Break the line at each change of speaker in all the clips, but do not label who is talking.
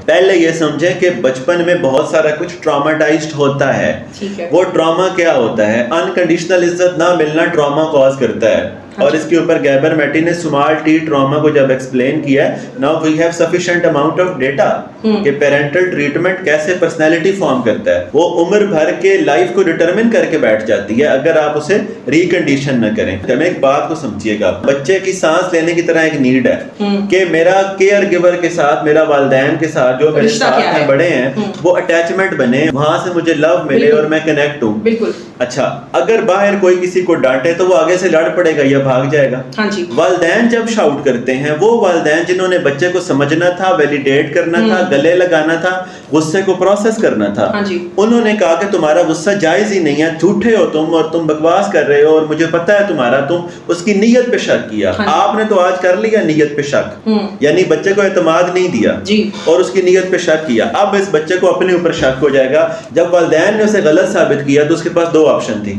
پہلے یہ سمجھیں کہ بچپن میں بہت سارا کچھ ٹراماٹائزڈ ہوتا ہے. وہ ٹراما کیا ہوتا ہے؟ انکنڈیشنل عزت نہ ملنا ٹراما کاز کرتا ہے. اور اس کے اوپر گیبر میٹی نے سمال ٹی ٹراما کو جب ایکسپلین کیا ہے, now we have sufficient amount of data کہ پیرنٹل ٹریٹمنٹ کیسے پرسنالٹی فارم کرتا ہے. وہ عمر بھر کے لائف کو ڈٹرمن کر کے بیٹھ جاتی ہے اگر آپ اسے ریکنڈیشن نہ کریں. ہمیں ایک بات کو سمجھیے گا, بچے کی سانس لینے کی طرح ایک نیڈ ہے کہ میرا کیئر گیور کے ساتھ, میرا والدین کے ساتھ جو میرے ساتھ میں بڑے ہیں, وہ اٹیچمنٹ بنے, وہاں سے مجھے لو ملے اور میں کنیکٹ ہوں.
بالکل.
اچھا, اگر باہر کوئی کسی کو ڈانٹے تو وہ آگے سے لڑ پڑے گا یا بھاگ جائے گا. والدین جب شاؤٹ کرتے ہیں, وہ والدین جنہوں نے بچے کو سمجھنا تھا, ویلیڈیٹ کرنا تھا, گلے لگانا تھا, غصے کو پروسیس کرنا تھا, انہوں نے کہا کہ تمہارا غصہ جائز ہی نہیں ہے, جھوٹے ہو تم اور تم بکواس کر رہے ہو اور مجھے پتا ہے تمہارا, تم اس کی نیت پہ شک کیا. آپ نے تو آج کر لیا نیت پہ شک, یعنی بچے کو اعتماد نہیں دیا اور اس کی نیت پہ شک کیا. اب اس بچے کو اپنے اوپر شک ہو جائے گا. جب والدین نے اسے غلط ثابت کیا تو اس کے پاس دو آپشن تھی,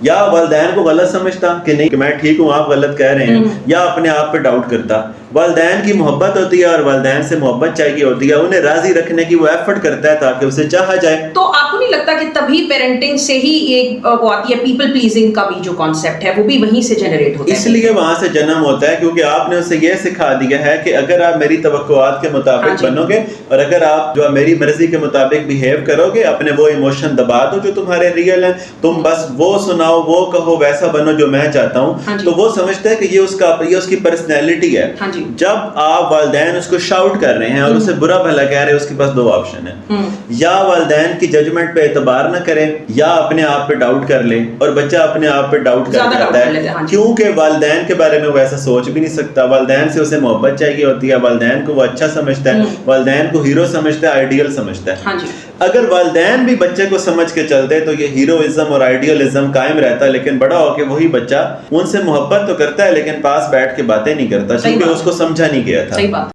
یا والدین کو غلط سمجھتا کہ نہیں کہ میں ٹھیک ہوں آپ غلط کہہ رہے ہیں, یا اپنے آپ پہ ڈاؤٹ کرتا. والدین کی محبت ہوتی ہے اور والدین سے محبت چاہیے ہوتی ہے, انہیں راضی رکھنے کی وہ ایفرٹ کرتا ہے تاکہ اسے چاہا جائے.
تو آپ کو نہیں لگتا کہ تبھی پیرنٹنگ سے ہی ایک وہ آتی ہے, پیپل پلیزنگ کا بھی جو کانسیپٹ ہے وہ بھی وہیں سے جنریٹ ہوتا ہے؟
اس لیے وہاں سے جنم ہوتا ہے کیونکہ آپ نے اسے یہ سکھا دیا ہے کہ اگر آپ میری توقعات کے مطابق بنو گے اور اگر آپ جو میری مرضی کے مطابق بہیو کرو گے, اپنے وہ ایموشن دبا دو جو تمہارے ریئل ہیں, تم بس وہ سناؤ, وہ کہو, ویسا بنو جو میں چاہتا ہوں, تو وہ سمجھتا ہے کہ یہ اس کی پرسنالٹی ہے. جب آپ والدین اس کو شاؤٹ کر رہے ہیں اور اسے برا بھلا کہہ رہے ہیں, اس کے پاس دو آپشن ہیں, یا والدین کی ججمنٹ پہ اعتبار نہ کریں یا اپنے آپ پہ ڈاؤٹ کر لیں. اور بچہ اپنے آپ پہ ڈاؤٹ کر جاتا ہے کیونکہ والدین کے بارے میں وہ ایسا سوچ بھی نہیں سکتا. والدین سے اسے محبت چاہیے ہوتی ہے, والدین کو وہ اچھا سمجھتا ہے, والدین کو ہیرو سمجھتا ہے, آئیڈیل سمجھتا ہے. اگر والدین بھی بچے کو سمجھ کے چلتے تو یہ ہیروازم اور آئیڈیلزم قائم رہتا, لیکن بڑا ہو کے وہی بچہ ان سے محبت تو کرتا ہے لیکن پاس بیٹھ کے باتیں نہیں کرتا کیونکہ اس کو سمجھا نہیں گیا تھا.